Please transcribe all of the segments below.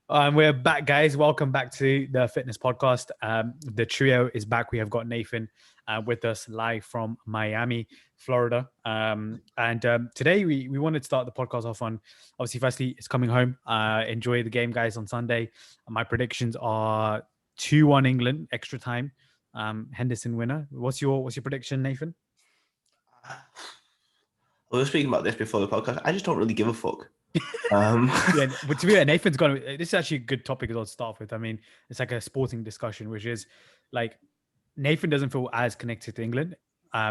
We're back, guys. Welcome back to the Fitness Podcast. The trio is back. We have got Nathan with us live from Miami, Florida. Today we wanted to start the podcast off on, obviously, firstly, it's coming home. Enjoy the game, guys, on Sunday. My predictions are 2-1 England, extra time. Henderson winner. What's your prediction, Nathan? We were speaking about this before the podcast. I just don't really give a fuck. Yeah, but to be fair, Nathan's gone. This is actually a good topic as well to start with. I mean, it's like a sporting discussion, which is like Nathan doesn't feel as connected to England.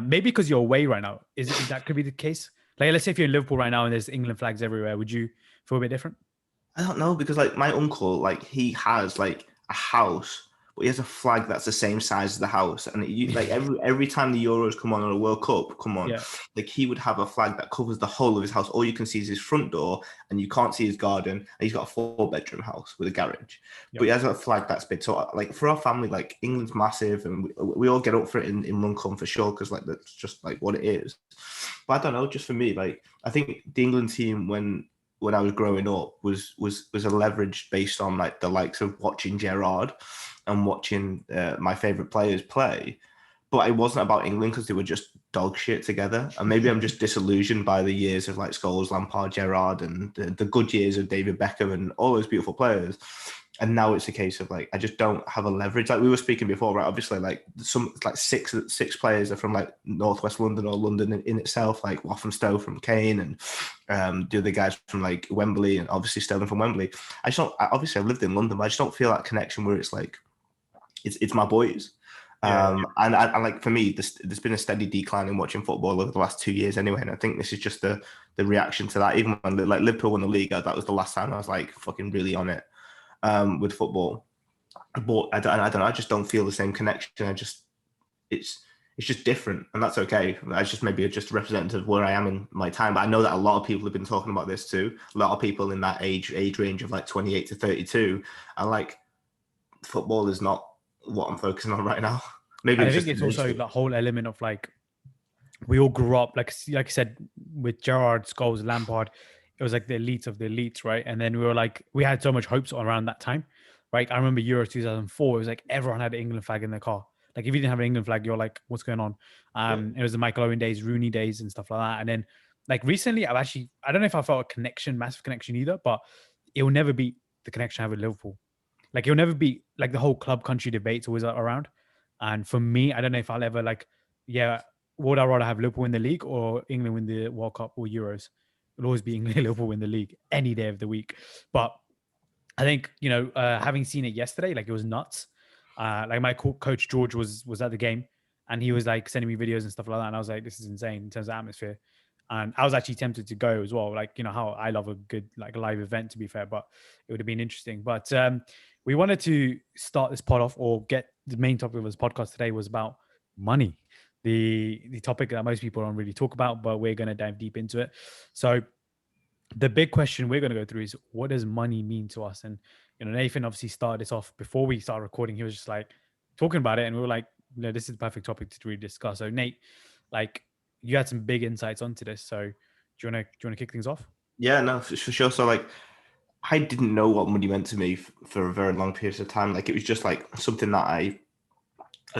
Maybe because you're away right now. Is that could be the case? Like, let's say if you're in Liverpool right now and there's England flags everywhere, would you feel a bit different? I don't know, because like my uncle, like he has like a house, but he has a flag that's the same size as the house, and like every time the Euros come on or the World Cup come on, like he would have a flag that covers the whole of his house. All you can see is his front door, and you can't see his garden. And he's got a 4-bedroom house with a garage, but he has a flag that's big. So like for our family, like England's massive, and we all get up for it in Runcorn for sure, because like that's just like what it is. But I don't know, just for me, like I think the England team when I was growing up was a leverage based on like the likes of watching Gerrard and watching my favorite players play. But it wasn't about England because they were just dog shit together. And maybe I'm just disillusioned by the years of like Scholes, Lampard, Gerrard, and the good years of David Beckham and all those beautiful players. And now it's a case of like I just don't have a leverage. Like we were speaking before, right? Obviously, like six players are from like Northwest London or London in itself, like Walthamstow from Kane, and the other guys from like Wembley, and obviously Sterling from Wembley. Obviously I've lived in London, but I just don't feel that connection where it's like it's my boys. And like for me, there's been a steady decline in watching football over the last 2 years anyway, and I think this is just the reaction to that. Even when like Liverpool won the league, that was the last time I was like fucking really on it. With football, but I don't know. I just don't feel the same connection. It's just different, and that's okay. I just maybe just representative of where I am in my time. But I know that a lot of people have been talking about this too. A lot of people in that age range of like 28 to 32, and like football is not what I'm focusing on right now. Maybe I think it's also the whole element of like we all grew up like I said with Gerrard, Scholes, Lampard. It was like the elites of the elites, right? And then we had so much hopes around that time, right? I remember Euro 2004. It was like everyone had an England flag in their car. Like if you didn't have an England flag, you're like, what's going on? It was the Michael Owen days, Rooney days, and stuff like that. And then like recently, I don't know if I felt a connection, massive connection either, but it will never be the connection I have with Liverpool. Like it'll never be like the whole club country debate's always around. And for me, I don't know if I'll ever would I rather have Liverpool win the league or England win the World Cup or Euros? It'll always be England, Liverpool win the league any day of the week. But I think, having seen it yesterday, like it was nuts. Like my coach George was at the game, and he was like sending me videos and stuff like that. And I was like, this is insane in terms of atmosphere. And I was actually tempted to go as well. Like, how I love a good like live event, to be fair, but it would have been interesting. But we wanted to start this pod off, or get the main topic of this podcast today was about money. The topic that most people don't really talk about, but we're going to dive deep into it. So the big question we're going to go through is, what does money mean to us? And, Nathan obviously started this off before we started recording. He was just like talking about it, and we were like, this is the perfect topic to really discuss. So Nate, like you had some big insights onto this. So do you want to kick things off? Yeah, no, for sure. So like, I didn't know what money meant to me for a very long period of time. Like it was just like something that I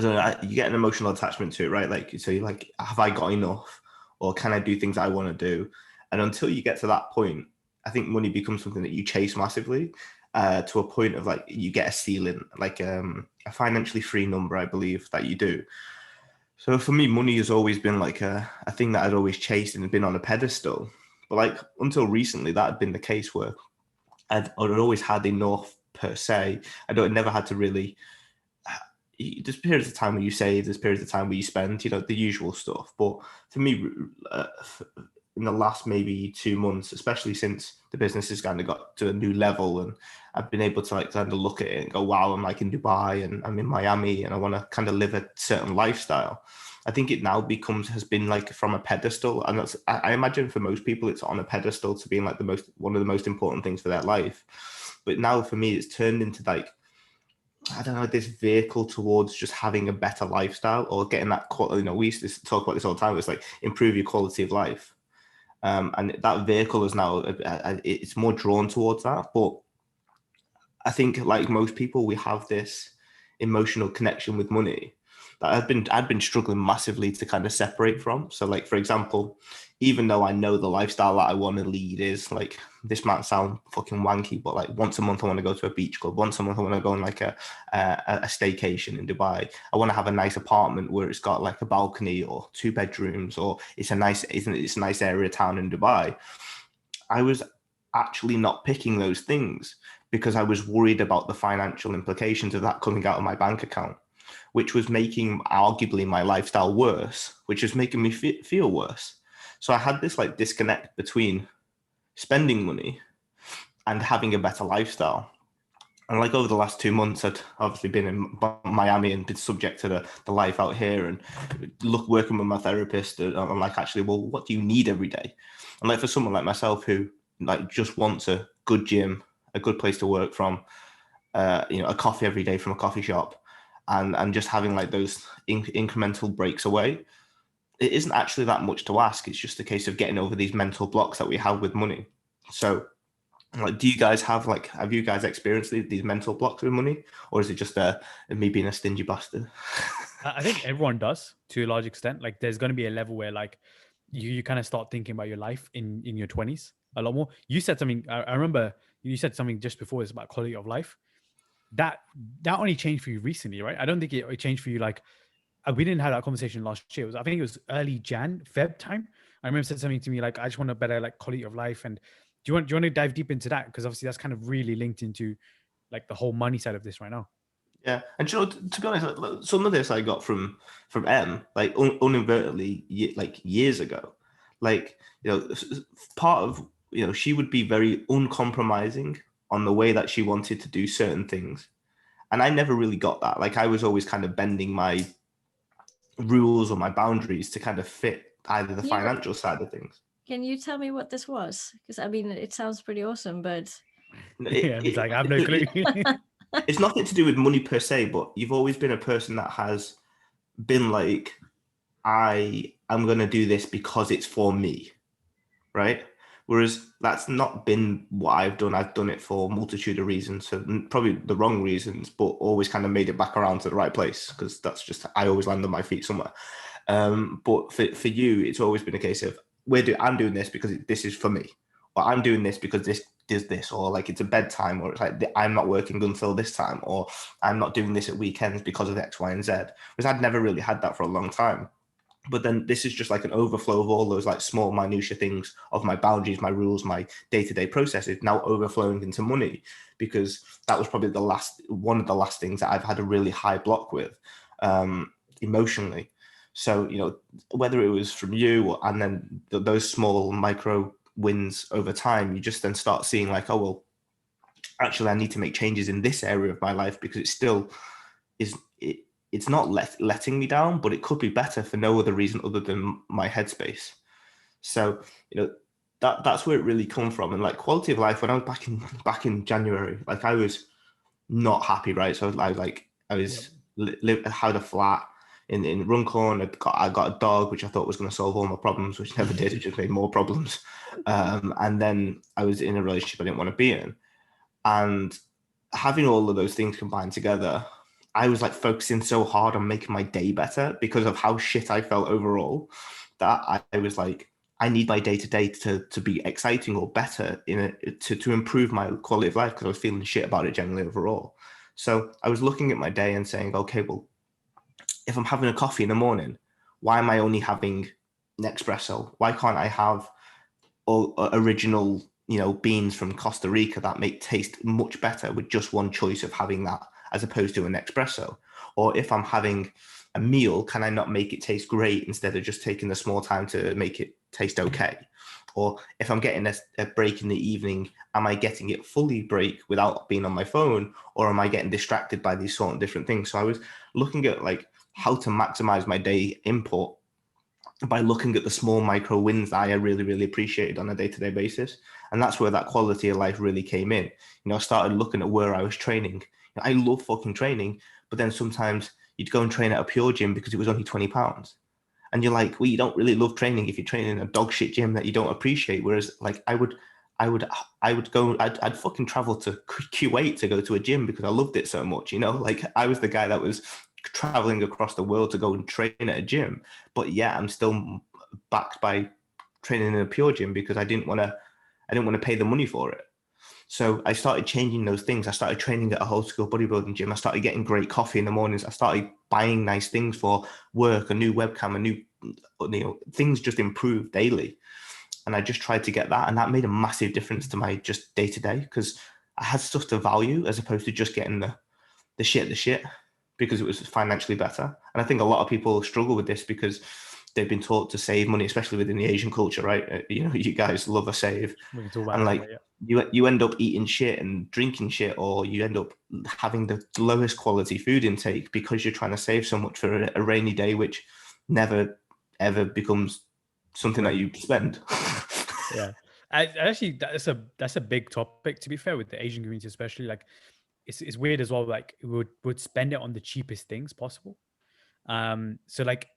don't know, you get an emotional attachment to it, right? Like, so you're like, have I got enough, or can I do things I want to do? And until you get to that point, I think money becomes something that you chase massively, to a point of like you get a ceiling, like a financially free number, I believe that you do. So for me, money has always been like a thing that I'd always chased and been on a pedestal. But like until recently, that had been the case where I'd always had enough per se. Never had to really. There's periods of time where you save, there's periods of time where you spend, the usual stuff. But for me, in the last maybe 2 months, especially since the business has kind of got to a new level, and I've been able to like kind of look at it and go, wow, I'm like in Dubai and I'm in Miami and I want to kind of live a certain lifestyle. I think it now has been like from a pedestal, and that's, I imagine for most people it's on a pedestal to being like one of the most important things for their life. But now for me, it's turned into like, I don't know, this vehicle towards just having a better lifestyle, or getting that quality. We used to talk about this all the time. It's like improve your quality of life. And that vehicle is now, it's more drawn towards that. But I think like most people, we have this emotional connection with money that I'd been struggling massively to kind of separate from. So like, for example, even though I know the lifestyle that I want to lead is like, this might sound fucking wanky, but like once a month I want to go to a beach club. Once a month I want to go on like a staycation in Dubai. I want to have a nice apartment where it's got like a balcony or 2 bedrooms, or it's a nice area of town in Dubai. I was actually not picking those things because I was worried about the financial implications of that coming out of my bank account, which was making arguably my lifestyle worse, which was making me feel worse. So I had this like disconnect between spending money and having a better lifestyle. And like over the last 2 months, I'd obviously been in Miami and been subject to the life out here, and working with my therapist. And I'm like, actually, well, what do you need every day? And like for someone like myself who like just wants a good gym, a good place to work from, a coffee every day from a coffee shop, and just having like those incremental breaks away, it isn't actually that much to ask. It's just a case of getting over these mental blocks that we have with money. So like, have you guys experienced these mental blocks with money, or is it just me being a stingy bastard? I think everyone does to a large extent. Like there's going to be a level where like you kind of start thinking about your life in your 20s a lot more. You said something, I remember you said something just before this about quality of life. That only changed for you recently, right? I don't think it changed for you like we didn't have that conversation last year. I think it was early Feb time. I remember said something to me like, I just want a better like quality of life. And do you want to dive deep into that? Because obviously that's kind of really linked into like the whole money side of this right now. Yeah, and to be honest, like, some of this I got from M, like uninadvertently, like years ago. Like, part of, she would be very uncompromising on the way that she wanted to do certain things, and I never really got that. Like, I was always kind of bending my rules or my boundaries to kind of fit either the financial side of things. Can you tell me what this was? Because I mean, it sounds pretty awesome, but He's like, I have no clue. It's nothing to do with money per se, but you've always been a person that has been like, I am going to do this because it's for me, right? Whereas that's not been what I've done. I've done it for a multitude of reasons, so probably the wrong reasons, but always kind of made it back around to the right place, because that's just, I always land on my feet somewhere. But for you, it's always been a case of, I'm doing this because this is for me, or I'm doing this because this does this, or like it's a bedtime, or it's like I'm not working until this time, or I'm not doing this at weekends because of X, Y, and Z. Because I'd never really had that for a long time. But then this is just like an overflow of all those like small minutia things of my boundaries, my rules, my day-to-day processes now overflowing into money, because that was probably one of the last things that I've had a really high block with emotionally. So, whether it was from you and then those small micro wins over time, you just then start seeing like, oh, well, actually I need to make changes in this area of my life, because it still is, it's not letting me down, but it could be better for no other reason other than my headspace. So, that's where it really come from. And like quality of life, when I was back in January, like I was not happy, right? So I had a flat in Runcorn. I got a dog, which I thought was going to solve all my problems, which never did. It just made more problems. And then I was in a relationship I didn't want to be in. And having all of those things combined together, I was like focusing so hard on making my day better because of how shit I felt overall, that I was like, I need my day-to-day to be exciting or better to improve my quality of life, because I was feeling shit about it generally overall. So I was looking at my day and saying, okay, well, if I'm having a coffee in the morning, why am I only having Nespresso? Why can't I have original, beans from Costa Rica that taste much better with just one choice of having that, as opposed to an espresso? Or if I'm having a meal, can I not make it taste great instead of just taking the small time to make it taste okay? Or if I'm getting a break in the evening, am I getting it fully break without being on my phone? Or am I getting distracted by these sort of different things? So I was looking at like how to maximize my day input by looking at the small micro wins that I really, really appreciated on a day-to-day basis. And that's where that quality of life really came in. I started looking at where I was training. I love fucking training, but then sometimes you'd go and train at a Pure Gym because it was only £20. And you're like, well, you don't really love training if you're training in a dog shit gym that you don't appreciate. Whereas like I would I would go, I'd fucking travel to Kuwait to go to a gym because I loved it so much, you know, like I was the guy that was traveling across the world to go and train at a gym, but yeah, I'm still backed by training in a pure gym because I didn't want to pay the money for it. So I started changing those things. I started training at a whole school bodybuilding gym. I started getting great coffee in the mornings. I started buying nice things for work, a new webcam, a new, things just improved daily. And I just tried to get that. And that made a massive difference to my just day to day because I had stuff to value as opposed to just getting the shit because it was financially better. And I think a lot of people struggle with this because they've been taught to save money, especially within the Asian culture, right? You guys love a save. We can talk about and like that, yeah. you end up eating shit and drinking shit, or you end up having the lowest quality food intake because you're trying to save so much for a rainy day, which never ever becomes something that you spend. Yeah, actually that's a big topic, to be fair, with the Asian community, especially. Like it's weird as well. Like we would spend it on the cheapest things possible. So like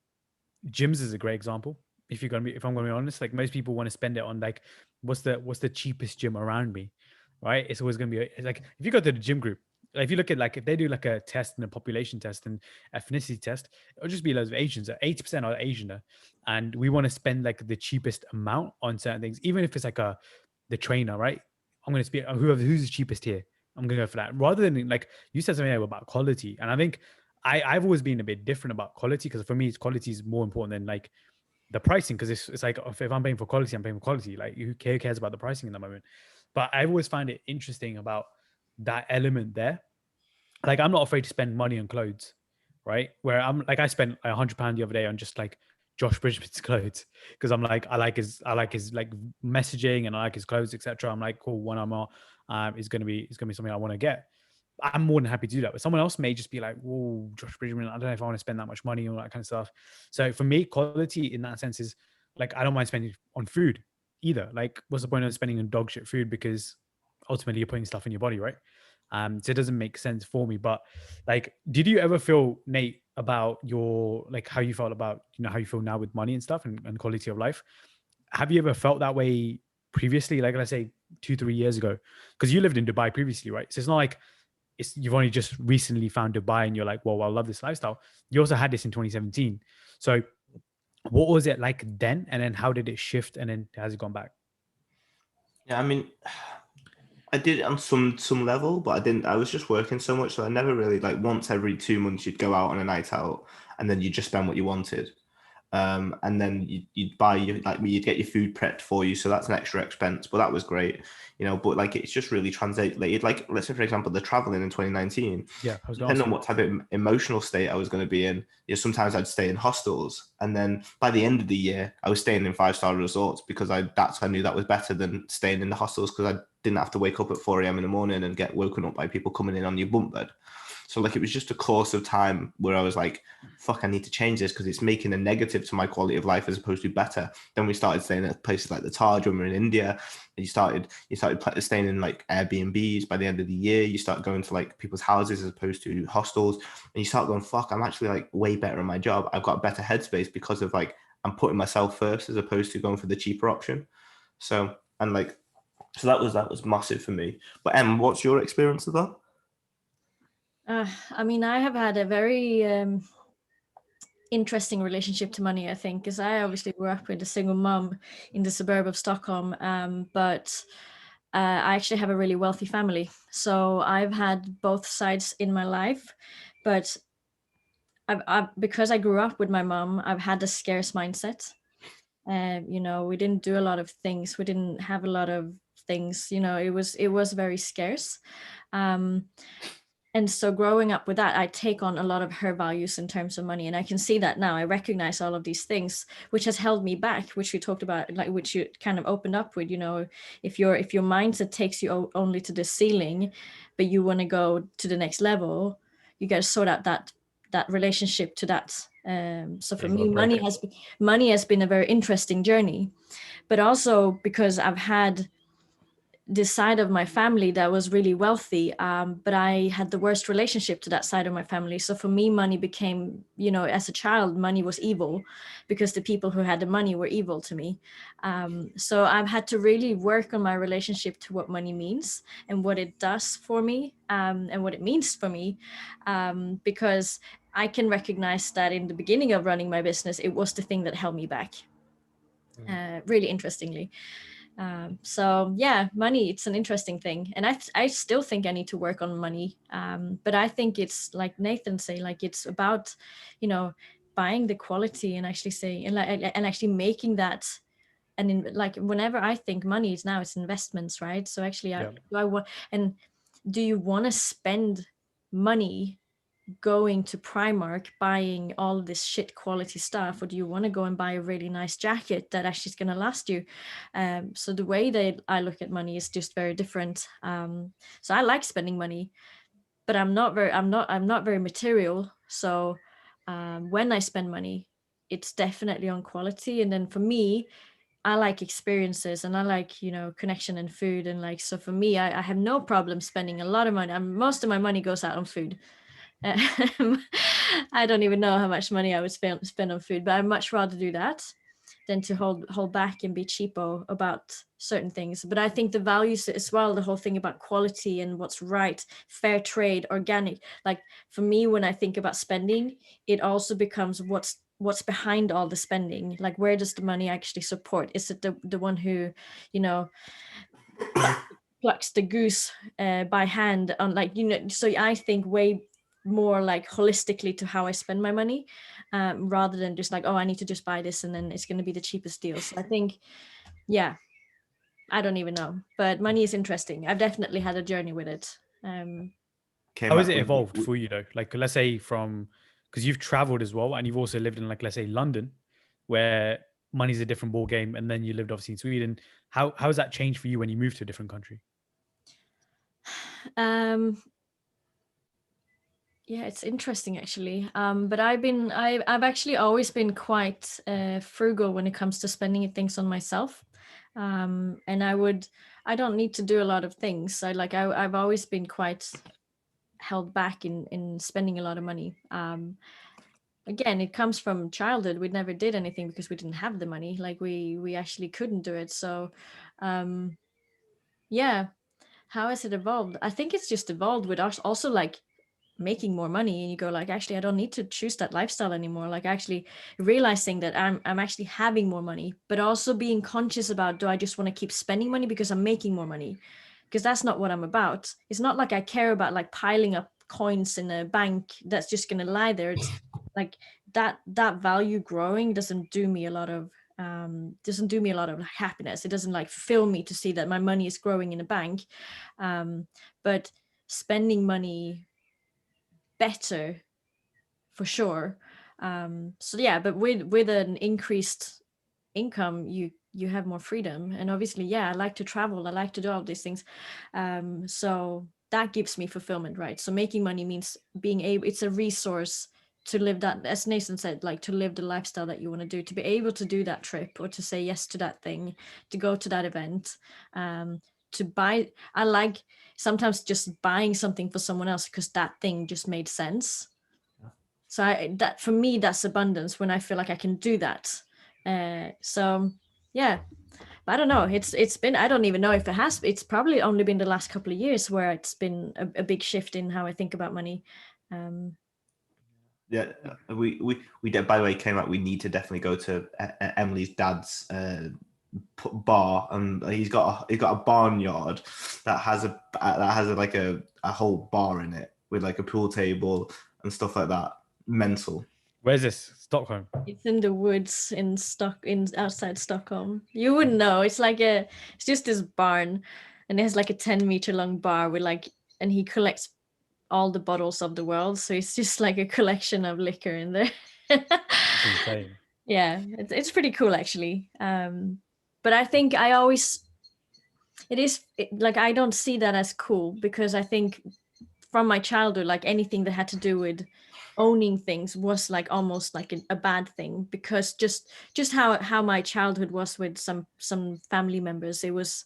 gyms is a great example. If I'm gonna be honest, like most people want to spend it on like what's the cheapest gym around me, right? It's always gonna be like if you go to the gym group, like if you look at like if they do like a test and a population test and ethnicity test, it'll just be loads of Asians. 80% are Asian, and we want to spend like the cheapest amount on certain things, even if it's like the trainer, right? I'm gonna speak who's the cheapest here. I'm gonna go for that rather than like you said something about quality, and I think I've always been a bit different about quality because for me, quality is more important than like the pricing. Because it's like if I'm paying for quality, I'm paying for quality. Like who cares about the pricing in the moment? But I always find it interesting about that element there. Like I'm not afraid to spend money on clothes, right? Where I'm like I spent £100 the other day on just like Josh Bridgman's clothes because I'm like I like his like messaging and I like his clothes, etc. I'm like cool. One I'm is gonna be something I want to get. I'm more than happy to do that. But someone else may just be like, whoa, Josh Bridgman, I don't know if I want to spend that much money and all that kind of stuff. So for me, quality in that sense is like, I don't mind spending on food either. Like, what's the point of spending on dog shit food? Because ultimately you're putting stuff in your body, right? So it doesn't make sense for me. But like, did you ever feel, Nate, about your, like how you felt about, how you feel now with money and stuff and quality of life? Have you ever felt that way previously? Like, let's say 2-3 years ago, because you lived in Dubai previously, right? So it's not like, you've only just recently found Dubai and you're like, well, I love this lifestyle. You also had this in 2017. So what was it like then? And then how did it shift? And then has it gone back? Yeah, I mean, I did it on some level, but I didn't. I was just working so much, so I never really like once every 2 months you'd go out on a night out, and then you'd just spend what you wanted. And then you'd buy you'd get your food prepped for you, so that's an extra expense, but that was great, but like it's just really translated. Like let's say for example the traveling in 2019, yeah, depending on what type of emotional state I was going to be in, sometimes I'd stay in hostels, and then by the end of the year I was staying in 5-star resorts because I knew that was better than staying in the hostels because I didn't have to wake up at 4 a.m. in the morning and get woken up by people coming in on your bunk bed. So like it was just a course of time where I was like, fuck, I need to change this because it's making a negative to my quality of life as opposed to better. Then we started staying at places like the Taj when we were in India, and you started staying in like Airbnbs. By the end of the year, you start going to like people's houses as opposed to hostels, and you start going, fuck, I'm actually like way better in my job. I've got a better headspace because of like I'm putting myself first as opposed to going for the cheaper option. So that was massive for me. But Em, what's your experience of that? I mean, I have had a very interesting relationship to money, I think, because I obviously grew up with a single mom in the suburb of Stockholm, but I actually have a really wealthy family. So I've had both sides in my life, but because I grew up with my mom, I've had a scarce mindset. We didn't do a lot of things. We didn't have a lot of things. It was very scarce. And so growing up with that, I take on a lot of her values in terms of money. And I can see that now. I recognize all of these things, which has held me back, which we talked about, like which you kind of opened up with, if your mindset takes you only to the ceiling, but you want to go to the next level, you got to sort out that relationship to that. So for me, money has been a very interesting journey, but also because I've had this side of my family that was really wealthy, but I had the worst relationship to that side of my family. So for me, money became, as a child, money was evil, because the people who had the money were evil to me. So I've had to really work on my relationship to what money means and what it does for me, and what it means for me, because I can recognize that in the beginning of running my business, it was the thing that held me back, really interestingly. So yeah, money, it's an interesting thing. And I still think I need to work on money. But I think it's like Nathan say, like, it's about, buying the quality and actually say, and actually making that. And like, whenever I think money is now, it's investments, right? So actually, do you want to spend money going to Primark buying all this shit quality stuff, or do you want to go and buy a really nice jacket that actually is going to last you? So the way that I look at money is just very different. So I like spending money, but I'm not very material. So when I spend money, it's definitely on quality. And then for me, I like experiences, and I like, connection and food. And like, so for me, I have no problem spending a lot of money. Most of my money goes out on food. I don't even know how much money I would spend on food, but I'd much rather do that than to hold back and be cheapo about certain things. But I think the values as well, the whole thing about quality and what's right, fair trade, organic. Like for me, when I think about spending, it also becomes what's behind all the spending. Like, where does the money actually support? Is it the one who, plucks the goose by hand on, like, so I think way more like holistically to how I spend my money, rather than just like, oh, I need to just buy this and then it's going to be the cheapest deal. So I think, yeah, I don't even know, but money is interesting. I've definitely had a journey with it. How has it evolved for you though? Like, let's say because you've traveled as well, and you've also lived in, like, let's say London, where money's a different ball game, and then you lived obviously in Sweden. How has that changed for you when you moved to a different country? Yeah, it's interesting actually. But I've actually always been quite frugal when it comes to spending things on myself. And I don't need to do a lot of things. I've always been quite held back in spending a lot of money. Again, it comes from childhood. We never did anything because we didn't have the money. Like we actually couldn't do it. So, yeah. How has it evolved? I think it's just evolved with us also, like, making more money, and you go like, actually I don't need to choose that lifestyle anymore. Like actually realizing that I'm actually having more money, but also being conscious about, do I just want to keep spending money because I'm making more money? Because that's not what I'm about. It's not like I care about like piling up coins in a bank that's just going to lie there. It's like that value growing doesn't do me a lot of happiness. It doesn't like fulfill me to see that my money is growing in a bank. But spending money better for sure. So yeah, but with an increased income, you have more freedom. And obviously, yeah, I like to travel, I like to do all these things. So that gives me fulfillment, right? So making money means being able, it's a resource to live that, as Nathan said, like to live the lifestyle that you want to do, to be able to do that trip, or to say yes to that thing, to go to that event, to buy. I like sometimes just buying something for someone else because that thing just made sense. So that for me, that's abundance, when I feel like I can do that. So yeah, but I don't know. It's been, I don't even know if it has. It's probably only been the last couple of years where it's been a big shift in how I think about money. Yeah, we by the way came out. We need to definitely go to Emily's dad's bar, and he's got a barnyard that has a whole bar in it with like a pool table and stuff like that. Mental. Where's this? Stockholm? It's in the woods in outside Stockholm. You wouldn't know. It's just this barn, and it has like a 10-meter long bar with like, and he collects all the bottles of the world. So it's just like a collection of liquor in there. That's insane. Yeah, it's pretty cool actually. But I think I don't see that as cool, because I think from my childhood, like anything that had to do with owning things was like almost like a bad thing, because just how my childhood was with some family members. It was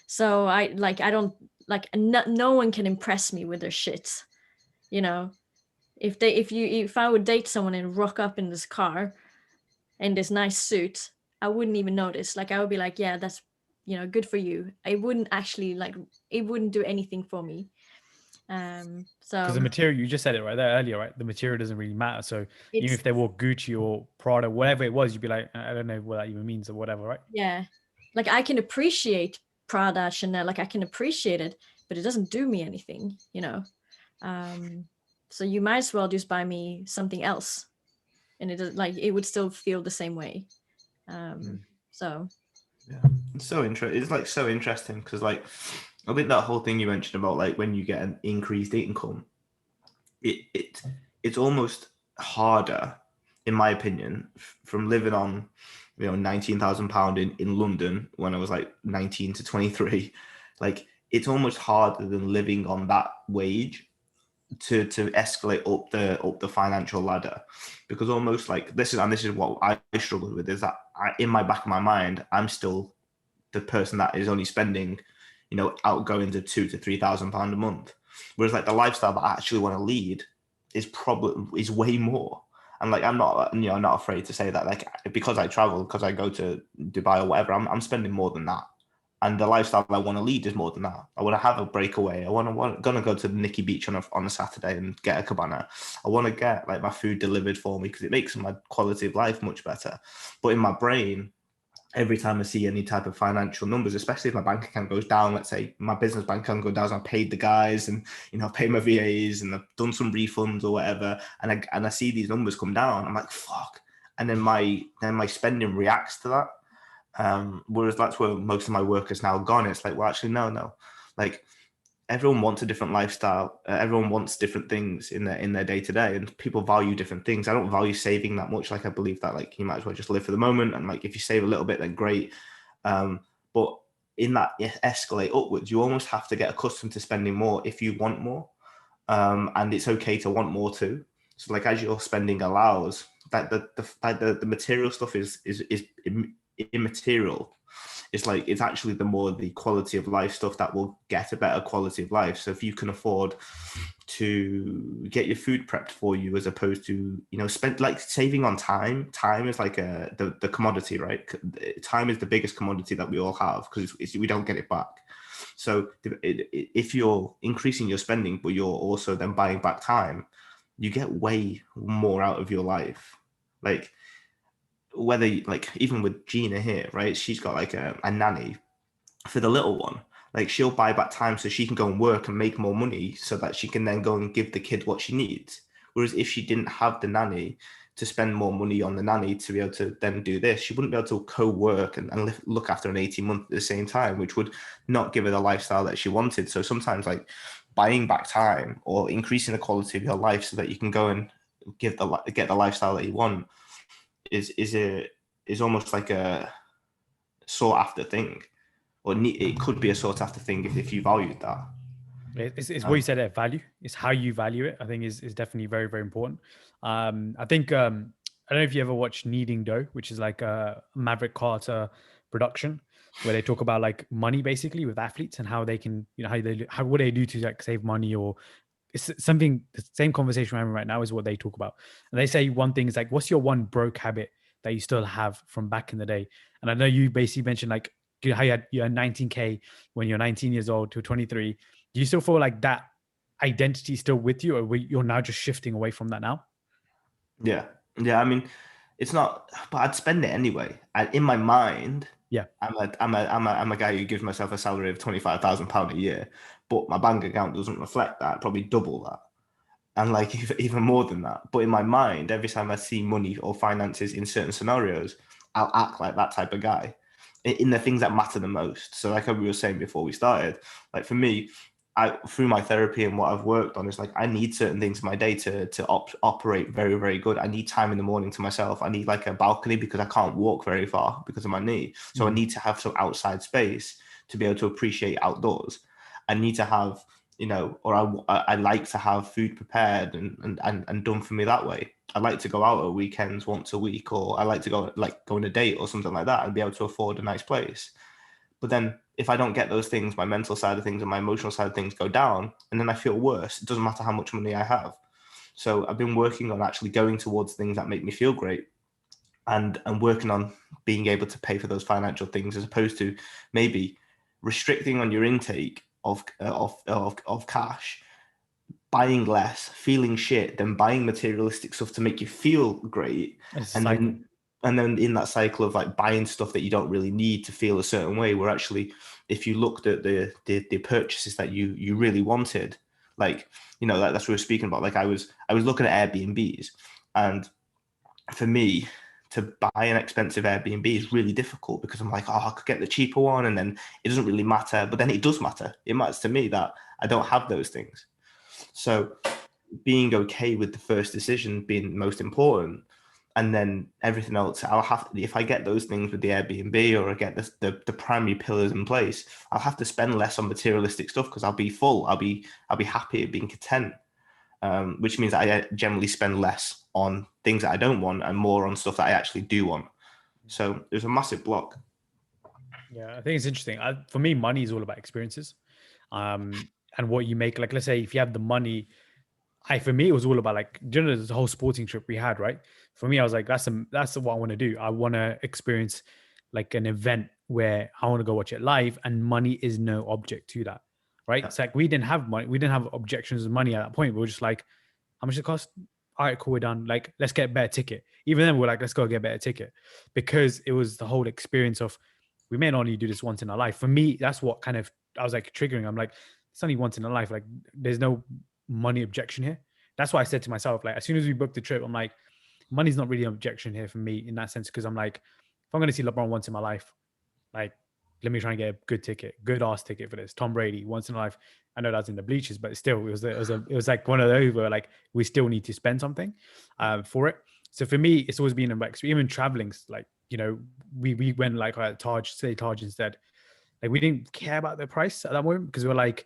So I don't like, no one can impress me with their shit, you know. If I would date someone and rock up in this car in this nice suit, I wouldn't even notice. Like I would be like, yeah, that's, good for you. I wouldn't actually like, it wouldn't do anything for me. Because the So material, you just said it right there earlier, right? The material doesn't really matter. So even it's, if they wore Gucci or Prada, whatever it was, you'd be like, I don't know what that even means or whatever, right? yeah, like I can appreciate Prada, Chanel, like I can appreciate it, but it doesn't do me anything, so you might as well just buy me something else, and it would still feel the same way. So yeah, it's so interesting. It's like so interesting because like I think that whole thing you mentioned about like when you get an increased income, it's almost harder, in my opinion, from living on £19,000 in London when I was like 19 to 23. Like it's almost harder than living on that wage to escalate up the financial ladder, because almost like this is what I struggled with, is that in my back of my mind I'm still the person that is only spending outgoings of £2,000 to £3,000 a month, whereas like the lifestyle that I actually want to lead is way more. And like I'm not afraid to say that, like, because I travel, because I go to Dubai or whatever, I'm spending more than that. And the lifestyle I want to lead is more than that. I want to have a breakaway. Gonna go to Nikki Beach on a Saturday and get a cabana. I want to get like my food delivered for me because it makes my quality of life much better. But in my brain, every time I see any type of financial numbers, especially if my bank account goes down, let's say my business bank account goes down, so I paid the guys and I've paid my VAs and I've done some refunds or whatever, and I see these numbers come down, I'm like, fuck. And then my spending reacts to that. Whereas that's where most of my work has now gone. It's like, well, actually, no. Like everyone wants a different lifestyle. Everyone wants different things in their day to day, and people value different things. I don't value saving that much. Like I believe that like you might as well just live for the moment, and like if you save a little bit, then great. But in that escalate upwards, you almost have to get accustomed to spending more if you want more, and it's okay to want more too. So like as your spending allows, that the material stuff is immaterial. It's like it's actually the quality of life stuff that will get a better quality of life. So if you can afford to get your food prepped for you, as opposed to spend like saving on time is like the commodity, right? Time is the biggest commodity that we all have because we don't get it back. So if you're increasing your spending but you're also then buying back time, you get way more out of your life. Like whether like even with Gina here, right? She's got like a nanny for the little one. Like she'll buy back time so she can go and work and make more money so that she can then go and give the kid what she needs. Whereas if she didn't have the nanny to spend more money on the nanny to be able to then do this, she wouldn't be able to co-work and look after an 18-month at the same time, which would not give her the lifestyle that she wanted. So sometimes like buying back time or increasing the quality of your life so that you can go and get the lifestyle that you want is almost like a sought after thing, or it could be a sought after thing if you valued that. It's what you said there, value. It's how you value it. I think is definitely very, very important. I think I don't know if you ever watched Kneading Dough, which is like a Maverick Carter production, where they talk about like money basically with athletes and how they can, what they do to like save money, or it's something. The same conversation we're having right now is what they talk about. And they say one thing is like, what's your one broke habit that you still have from back in the day? And I know you basically mentioned like how you had 19K when you're 19 years old to 23. Do you still feel like that identity is still with you, or you're now just shifting away from that now? Yeah. I mean, it's not, but I'd spend it anyway. In my mind, yeah, I'm a guy who gives myself a salary of £25,000 a year, but my bank account doesn't reflect that. Probably double that, and like even more than that. But in my mind, every time I see money or finances in certain scenarios, I'll act like that type of guy in the things that matter the most. So like we were saying before we started, like for me, through my therapy and what I've worked on, is like I need certain things in my day to operate very, very good. I need time in the morning to myself. I need like a balcony because I can't walk very far because of my knee. So I need to have some outside space to be able to appreciate outdoors. I need to have, or I like to have food prepared and done for me that way. I like to go out at weekends once a week, or I like to go on a date or something like that and be able to afford a nice place. But then if I don't get those things, my mental side of things and my emotional side of things go down, and then I feel worse. It doesn't matter how much money I have. So I've been working on actually going towards things that make me feel great, and working on being able to pay for those financial things, as opposed to maybe restricting on your intake of cash, buying less, feeling shit, then buying materialistic stuff to make you feel great, and then in that cycle of like buying stuff that you don't really need to feel a certain way, where actually if you looked at the purchases that you really wanted, like, you know, that's what we were speaking about. Like I was looking at Airbnbs, and for me to buy an expensive Airbnb is really difficult, because I'm like, oh, I could get the cheaper one, and then it doesn't really matter. But then it does matter. It matters to me that I don't have those things. So being okay with the first decision being most important, and then everything else, I'll have, if I get those things with the Airbnb, or I get the primary pillars in place, I'll have to spend less on materialistic stuff, because I'll be full. I'll be happy, being content, which means that I generally spend less on things that I don't want and more on stuff that I actually do want. So there's a massive block. Yeah, I think it's interesting. For me, money is all about experiences, and what you make. Like, let's say if you have the money, for me, it was all about, like, you know, this whole sporting trip we had, right? For me, I was like, that's what I want to do. I want to experience like an event where I want to go watch it live, and money is no object to that, right? Yeah. It's like we didn't have money, we didn't have objections with money at that point. We were just like, how much it cost? All right, cool, we're done. Like, let's get a better ticket. Even then, we're like, let's go get a better ticket, because it was the whole experience of, we may not only do this once in our life. For me, that's what kind of, I was like triggering. I'm like, it's only once in a life. Like, there's no money objection here. That's why I said to myself, like, as soon as we booked the trip, I'm like, money's not really an objection here for me in that sense, because I'm like, if I'm going to see LeBron once in my life, like, let me try and get a good ticket, good ass ticket for this. Tom Brady once in a life. I know that's in the bleachers, but still, it was like one of those where, like, we still need to spend something for it. So for me, it's always been about, even traveling, like, you know, we went like at Taj instead. Like, we didn't care about the price at that moment, because we were like,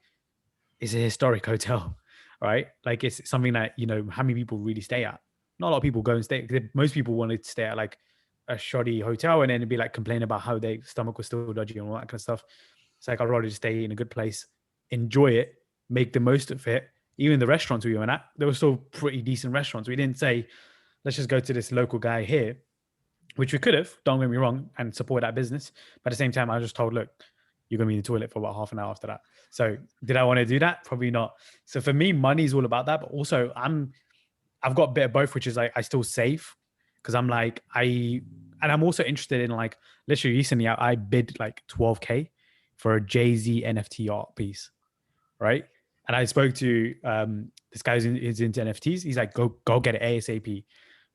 it's a historic hotel, right? Like, it's something that, you know, how many people really stay at? Not a lot of people go and stay. Most people wanted to stay at like a shoddy hotel, and then it'd be like complain about how their stomach was still dodgy and all that kind of stuff. It's like, I'd rather just stay in a good place, enjoy it, make the most of it. Even the restaurants we went at, they were still pretty decent restaurants. We didn't say, let's just go to this local guy here, which we could have, don't get me wrong, and support that business. But at the same time, I was just told, look, you're going to be in the toilet for about half an hour after that. So did I want to do that? Probably not. So for me, money is all about that. But also I've got a bit of both, which is like, I still save, because I'm like, and I'm also interested in, like, literally recently I bid like 12K for a Jay-Z NFT art piece, right? And I spoke to this guy who's into NFTs. He's like, go get it ASAP.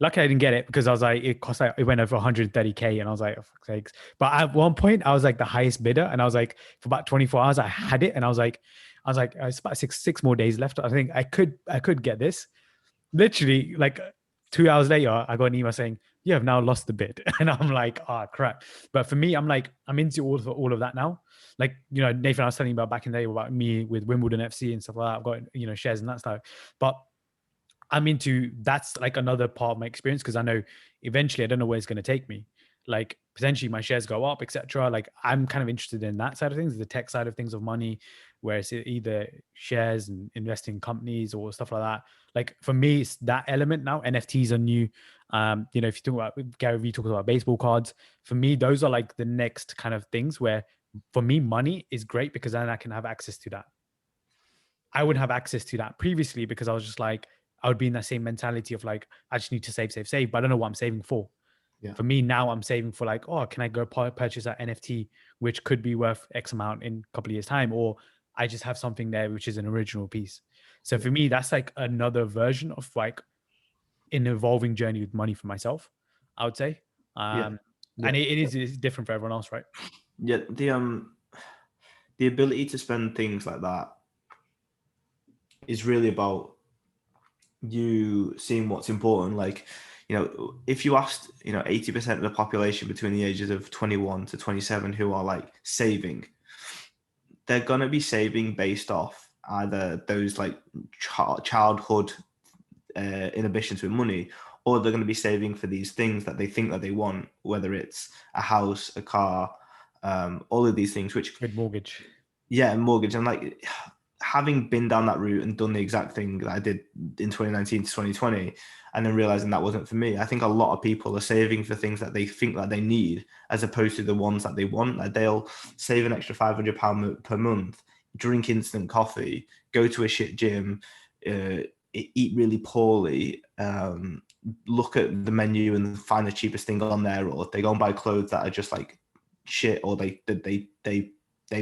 Luckily, I didn't get it, because I was like, it went over 130K, and I was like, oh, fuck's sakes. But at one point, I was like the highest bidder, and I was like, for about 24 hours, I had it, and I was like, it's about six more days left. I think I could get this. Literally, like 2 hours later, I got an email saying, you have now lost the bid. And I'm like, oh, crap. But for me, I'm like, I'm into all of that now. Like, you know, Nathan, I was telling you about back in the day about me with Wimbledon FC and stuff like that. I've got, you know, shares and that stuff. But I'm into, that's like another part of my experience, because I know eventually I don't know where it's going to take me. Like, potentially my shares go up, etc. Like, I'm kind of interested in that side of things, the tech side of things of money, where it's either shares and investing in companies or stuff like that. Like, for me, it's that element now. NFTs are new. You know, if you talk about Gary Vee talks about baseball cards, for me, those are like the next kind of things where, for me, money is great, because then I can have access to that. I wouldn't have access to that previously, because I was just like, I would be in that same mentality of like, I just need to save, but I don't know what I'm saving for. Yeah. For me now, I'm saving for like, oh, can I go purchase that NFT, which could be worth X amount in a couple of years' time, or I just have something there which is an original piece. So for me, that's like another version of like an evolving journey with money for myself, I would say. And it's different for everyone else, right? Yeah, the ability to spend things like that is really about you seeing what's important. Like, you know, if you asked, you know, 80% of the population between the ages of 21 to 27 who are like saving, they're going to be saving based off either those like childhood inhibitions with money, or they're going to be saving for these things that they think that they want, whether it's a house, a car, all of these things, which with mortgage. Yeah, mortgage. And like having been down that route and done the exact thing that I did in 2019 to 2020, and then realizing that wasn't for me, I think a lot of people are saving for things that they think that they need as opposed to the ones that they want. Like they'll save an extra £500 per month, drink instant coffee, go to a shit gym, eat really poorly, look at the menu and find the cheapest thing on there, or they go and buy clothes that are just like shit, or they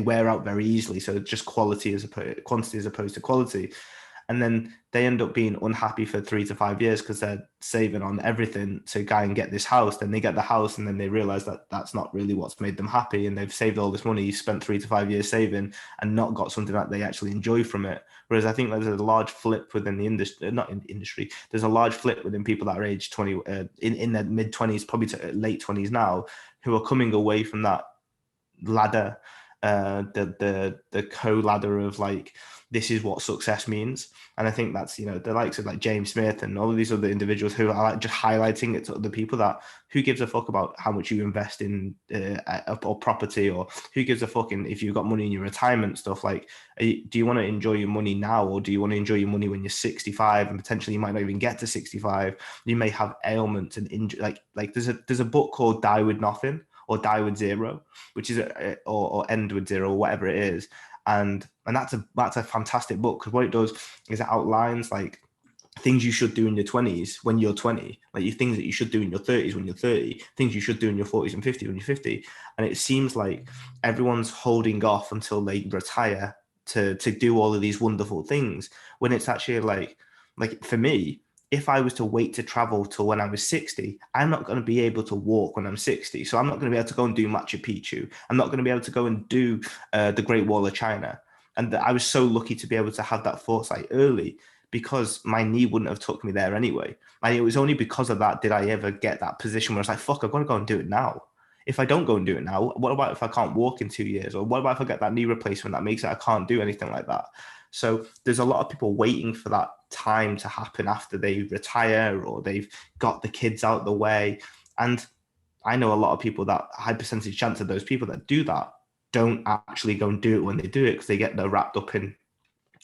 wear out very easily. So just quantity as opposed to quality. And then they end up being unhappy for 3 to 5 years because they're saving on everything to go and get this house. Then they get the house and then they realize that that's not really what's made them happy. And they've saved all this money, spent 3 to 5 years saving and not got something that they actually enjoy from it. Whereas I think there's a large flip within the industry, not in the industry, there's a large flip within people that are age 20, in their mid 20s, probably to late 20s now, who are coming away from that ladder, the co-ladder of like, this is what success means. And I think that's, you know, the likes of like James Smith and all of these other individuals who are like just highlighting it to other people that who gives a fuck about how much you invest in or property, or who gives a fuck if you've got money in your retirement stuff. Like, do you want to enjoy your money now, or do you want to enjoy your money when you're 65 and potentially you might not even get to 65? You may have ailments and injury. Like there's a book called Die With Nothing or Die With Zero, which is or End With Zero, or whatever it is. And that's a fantastic book, because what it does is it outlines like things you should do in your 20s when you're 20, like things that you should do in your 30s when you're 30, things you should do in your 40s and 50s when you're 50. And it seems like everyone's holding off until they retire to do all of these wonderful things, when it's actually like for me, if I was to wait to travel till when I was 60, I'm not going to be able to walk when I'm 60. So I'm not going to be able to go and do Machu Picchu. I'm not going to be able to go and do the Great Wall of China. And I was so lucky to be able to have that foresight early, because my knee wouldn't have took me there anyway. And it was only because of that did I ever get that position where I was like, fuck, I've got to go and do it now. If I don't go and do it now, what about if I can't walk in 2 years? Or what about if I get that knee replacement that makes it I can't do anything like that? So there's a lot of people waiting for that time to happen after they retire or they've got the kids out the way. And I know a lot of people, that high percentage chance of those people that do that don't actually go and do it when they do it, because they get wrapped up in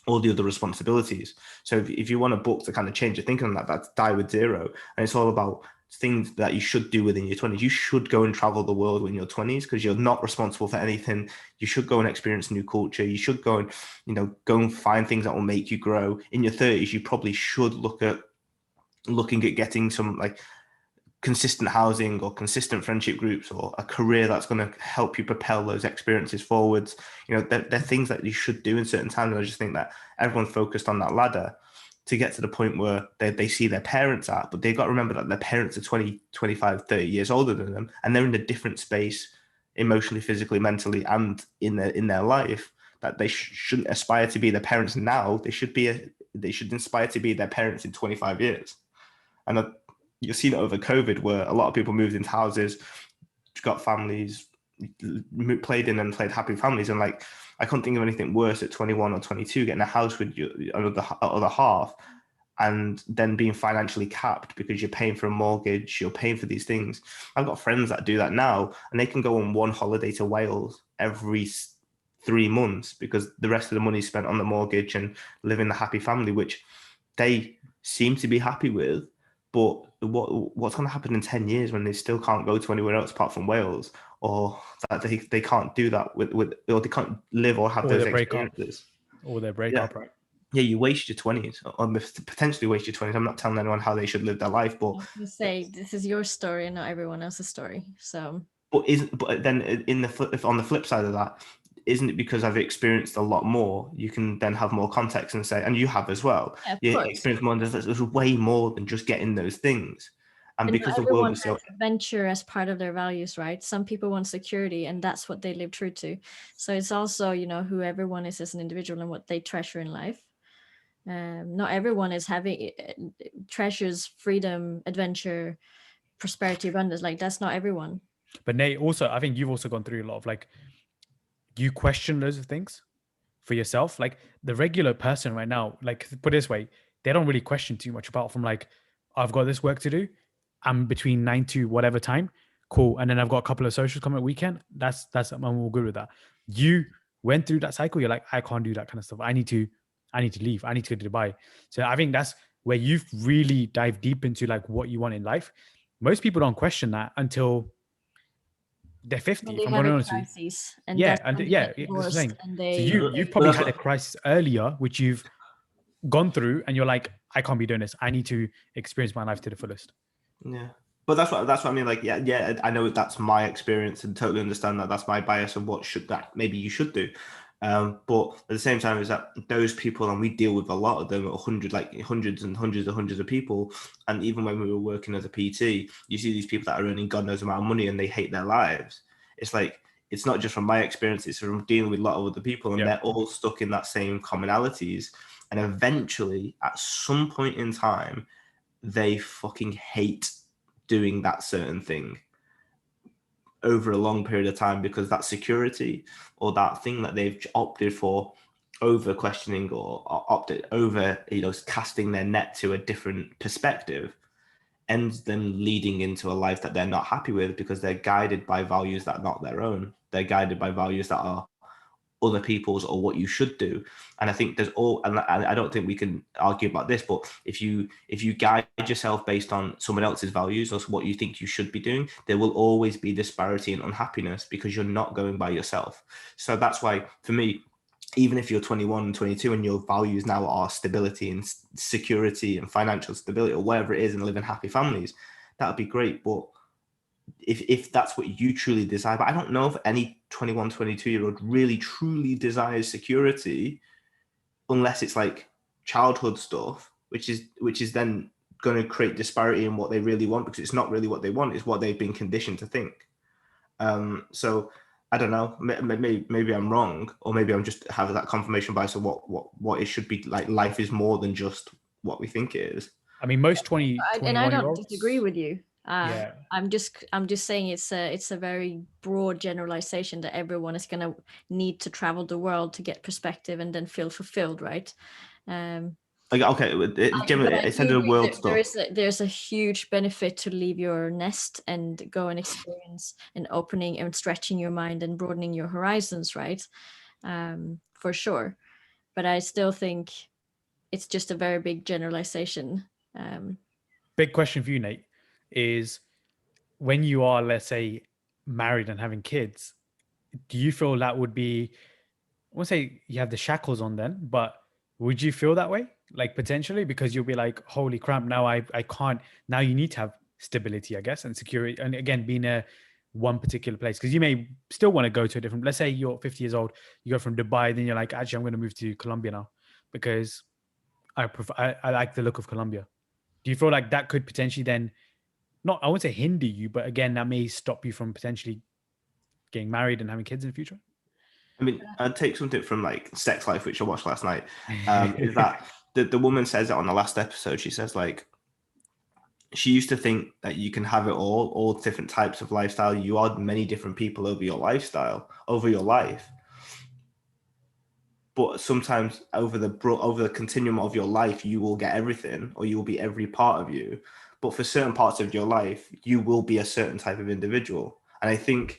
all the other responsibilities. So if you want a book to kind of change your thinking on that, that's Die With Zero. And it's all about things that you should do within your 20s. You should go and travel the world when you're 20s, because you're not responsible for anything. You should go and experience new culture. You should go and, you know, go and find things that will make you grow. In your 30s, you probably should looking at getting some like consistent housing or consistent friendship groups or a career that's going to help you propel those experiences forwards. You know, they're things that you should do in certain times. And I just think that everyone's focused on that ladder to get to the point where they see their parents at, but they've got to remember that their parents are 20, 25, 30 years older than them, and they're in a different space emotionally, physically, mentally, and in their life, that they shouldn't aspire to be their parents now. They should inspire to be their parents in 25 years. And you've seen it over COVID, where a lot of people moved into houses, got families, played in and played happy families, and like, I couldn't think of anything worse at 21 or 22, getting a house with your other half and then being financially capped because you're paying for a mortgage, you're paying for these things. I've got friends that do that now, and they can go on one holiday to Wales every 3 months because the rest of the money is spent on the mortgage and living the happy family, which they seem to be happy with. But what's going to happen in 10 years when they still can't go to anywhere else apart from Wales, or that they can't do that with or they can't live or have or those experiences? Or they break up, right? Yeah, you waste your 20s, or potentially waste your 20s. I'm not telling anyone how they should live their life, but you say this is your story and not everyone else's story. So, but then on the flip side of that, isn't it because I've experienced a lot more? You can then have more context and say, and you have as well. You experience more. There's way more than just getting those things. And because the world is so adventure as part of their values, right? Some people want security, and that's what they live true to. So it's also, you know, who everyone is as an individual and what they treasure in life. Not everyone is having treasures freedom, adventure, prosperity, abundance. Like, that's not everyone. But Nate, also, I think you've also gone through a lot of like, you question loads of things for yourself. Like the regular person right now, like put it this way, they don't really question too much apart from like, I've got this work to do. I'm between 9 to whatever time. cool. And then I've got a couple of socials coming at weekend. I'm all good with that. You went through that cycle. You're like, I can't do that kind of stuff. I need to leave. I need to go to Dubai. So I think that's where you've really dived deep into like what you want in life. Most people don't question that until they're 50. They if I'm have going to be a honest with you. crisis, and Yeah, that's and when they yeah, get that's the divorced, thing. and So they you But probably that's had a what, crisis earlier, which you've gone through, and you're like, I can't be doing this. I need to experience my life to the fullest. yeah. But that's what I mean. Like, yeah, I know that's my experience and totally understand that that's my bias and what should that maybe you should do. But at the same time, is that those people, and we deal with a lot of them, hundreds and hundreds of people. And even when we were working as a PT, you see these people that are earning God knows amount of money and they hate their lives. It's like, it's not just from my experience, it's from dealing with a lot of other people, and they're all stuck in that same commonalities. And eventually, at some point in time, they fucking hate doing that certain thing over a long period of time, because that security or that thing that they've opted for over questioning or opted over, casting their net to a different perspective, ends them leading into a life that they're not happy with, because they're guided by values that are not their own. They're guided by values that are other people's or what you should do. And I think and I don't think we can argue about this, but if you guide yourself based on someone else's values or what you think you should be doing, there will always be disparity and unhappiness, because you're not going by yourself. So that's why, for me, even if you're 21 and 22 and your values now are stability and security and financial stability or whatever it is, and living happy families, that would be great. But if that's what you truly desire, but I don't know if any 21, 22-year-old really truly desires security, unless it's like childhood stuff, which is then going to create disparity in what they really want, because it's not really what they want, it's what they've been conditioned to think. So I don't know, maybe I'm wrong, or maybe I'm just having that confirmation bias of what it should be. Like, life is more than just what we think it is. I mean, most 20, and I don't 21-year-olds. disagree with you. Yeah. I'm just saying it's a very broad generalization that everyone is going to need to travel the world to get perspective and then feel fulfilled, right? Like, okay, generally, it's the world stuff. There's a huge benefit to leave your nest and go and experience and opening and stretching your mind and broadening your horizons, right? For sure. But I still think it's just a very big generalization. Big question for you, Nate, is when you are, let's say, married and having kids, do you feel that would be, I won't say you have the shackles on then, but would you feel that way? Like, potentially, because you'll be like, holy crap, now I can't, now you need to have stability, I guess, and security. And again, being a one particular place, because you may still want to go to a different, let's say you're 50 years old, you go from Dubai, then you're like, actually, I'm going to move to Colombia now because I like the look of Colombia. Do you feel like that could potentially then, not, I won't say hinder you, but again, that may stop you from potentially getting married and having kids in the future? I mean, I'd take something from like Sex Life, which I watched last night, is that the woman says it on the last episode. She says, like, she used to think that you can have it all different types of lifestyle. You are many different people over your lifestyle, over your life. But sometimes over the continuum of your life, you will get everything, or you will be every part of you. But for certain parts of your life, you will be a certain type of individual. And I think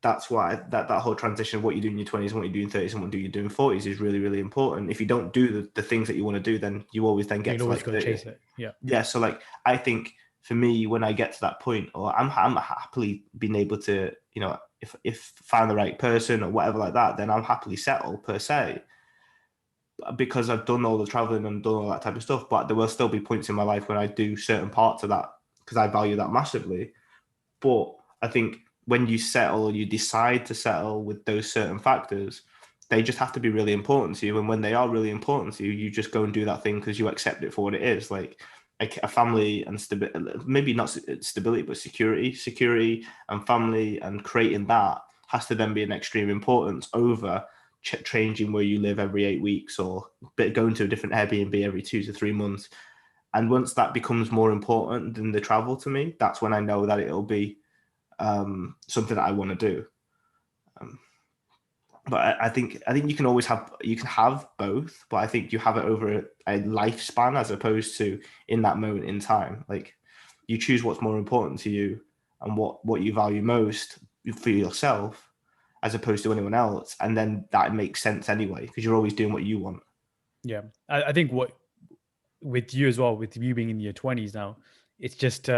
that's why that whole transition of what you do in your 20s and what you do in 30s and what you do in your 40s is really, really important. If you don't do the things that you want to do, then you always then get to like 30. Chase it. Yeah. So like, I think for me, when I get to that point, or I'm happily being able to, if find the right person or whatever like that, then I'm happily settled per se, because I've done all the traveling and done all that type of stuff. But there will still be points in my life when I do certain parts of that, because I value that massively. But I think when you settle, or you decide to settle with those certain factors, they just have to be really important to you. And when they are really important to you, you just go and do that thing because you accept it for what it is. Like a family and maybe not stability, but security and family, and creating that has to then be an extreme importance over changing where you live every 8 weeks, or going to a different Airbnb every 2 to 3 months. And once that becomes more important than the travel to me, that's when I know that it'll be something that I want to do. But I think you can always have both, but I think you have it over a lifespan as opposed to in that moment in time. Like, you choose what's more important to you, and what you value most for yourself as opposed to anyone else. And then that makes sense anyway, because you're always doing what you want. Yeah. I think what with you as well, with you being in your 20s now, it's just,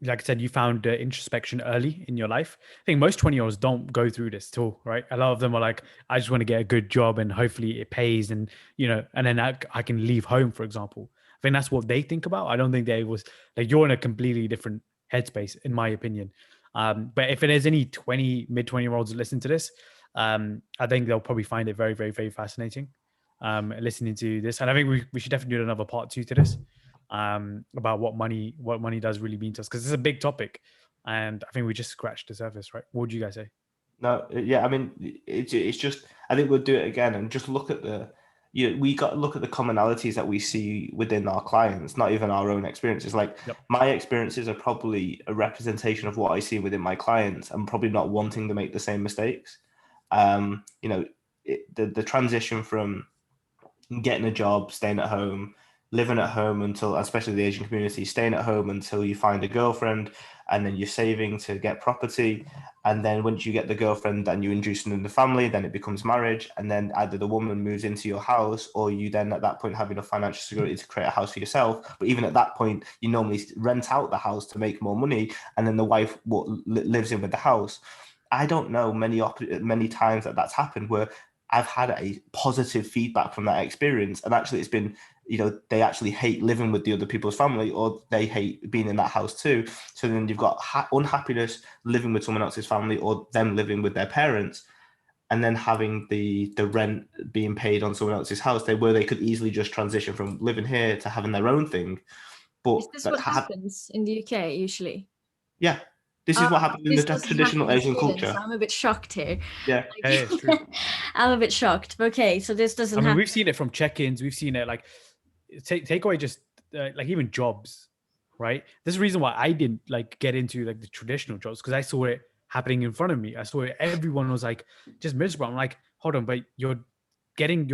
like I said, you found introspection early in your life. I think most 20-year-olds don't go through this at all, right? A lot of them are like, I just want to get a good job and hopefully it pays, and, you know, and then I can leave home, for example. I think that's what they think about. I don't think they was like, you're in a completely different headspace, in my opinion. But if there's any mid 20-year-olds that listen to this, I think they'll probably find it very, very, very fascinating listening to this. And I think we should definitely do another part 2 to this. About what money does really mean to us, because it's a big topic, and I think we just scratched the surface, right? What would you guys say? No, yeah, I mean, it's just, I think we'll do it again and just look at we got to look at the commonalities that we see within our clients, not even our own experiences. Like, my experiences are probably a representation of what I see within my clients. I'm probably not wanting to make the same mistakes. You know, the transition from getting a job, staying at home, living at home until, especially the Asian community, staying at home until you find a girlfriend, and then you're saving to get property. And then once you get the girlfriend and you introduce them in the family, then it becomes marriage. And then either the woman moves into your house, or you then at that point have enough financial security to create a house for yourself. But even at that point, you normally rent out the house to make more money. And then the wife lives in with the house. I don't know many times that's happened where I've had a positive feedback from that experience. And actually it's been, you know, they actually hate living with the other people's family, or they hate being in that house too. So then you've got unhappiness living with someone else's family, or them living with their parents, and then having the rent being paid on someone else's house, where they could easily just transition from living here to having their own thing. But is this what happens in the UK usually? Yeah. This is what happens in the traditional Asian culture. So I'm a bit shocked here. Yeah, it's true. I'm a bit shocked. Okay, so this doesn't happen. We've seen it from check-ins. We've seen it like take away just like even jobs, right? There's a reason why I didn't like get into like the traditional jobs, because I saw it happening in front of me. I saw it. Everyone was like just miserable. I'm like, hold on, but you're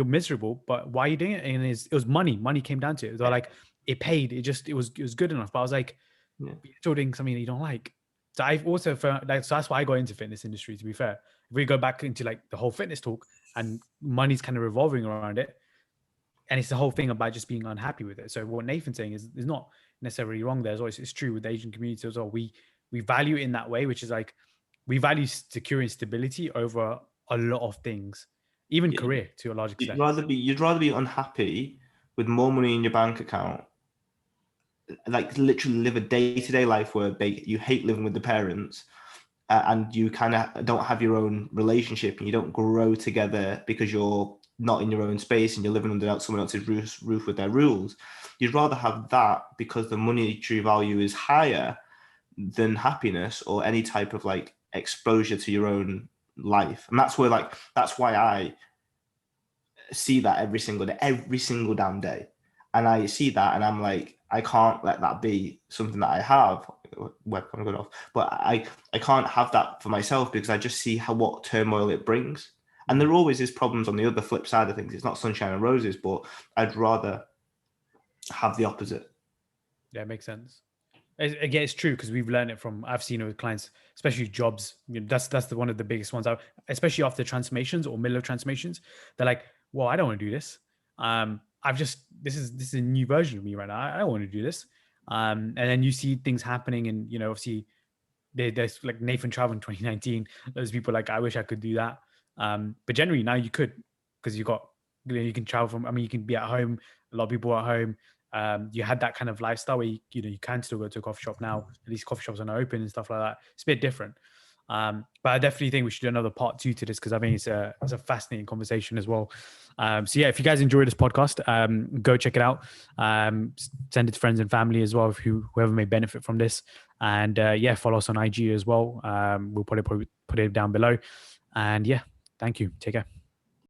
miserable, but why are you doing it? And it was money. Money came down to it. They're like, it paid. It was good enough. But I was like, you're still doing something that you don't like. So I've also found like, so that's why I got into fitness industry, to be fair. If we go back into like the whole fitness talk, and money's kind of revolving around it, and it's the whole thing about just being unhappy with it. So what Nathan's saying is not necessarily wrong there. It's true with the Asian community as well. We value it in that way, which is like, we value security and stability over a lot of things, even career to a large extent. You'd rather be unhappy with more money in your bank account, like literally live a day-to-day life where you hate living with the parents, and you kind of don't have your own relationship, and you don't grow together because you're not in your own space and you're living under someone else's roof with their rules. You'd rather have that because the monetary value is higher than happiness or any type of like exposure to your own life. And that's why I see that every single damn day. And I see that and I'm like, I can't let that be something that I have. Webcam going off, but I can't have that for myself, because I just see what turmoil it brings. And there always is problems on the other flip side of things. It's not sunshine and roses, but I'd rather have the opposite. Yeah, it makes sense. Again, it's true, because we've learned it from, I've seen it with clients, especially jobs. You know, that's one of the biggest ones out, especially after transformations or middle of transformations. They're like, well, I don't want to do this. This is a new version of me right now. I don't want to do this. And then you see things happening, and, you know, obviously there's like Nathan travel in 2019. There's people like, I wish I could do that. But generally now you could, because you can travel from, you can be at home. A lot of people are at home. You had that kind of lifestyle where you can still go to a coffee shop now. At least coffee shops are not open and stuff like that. It's a bit different. But I definitely think we should do another part 2 to this, because I think it's a fascinating conversation as well. So yeah, if you guys enjoy this podcast, go check it out. Send it to friends and family as well, whoever may benefit from this. And follow us on IG as well. We'll probably put it down below. And yeah, thank you. Take care.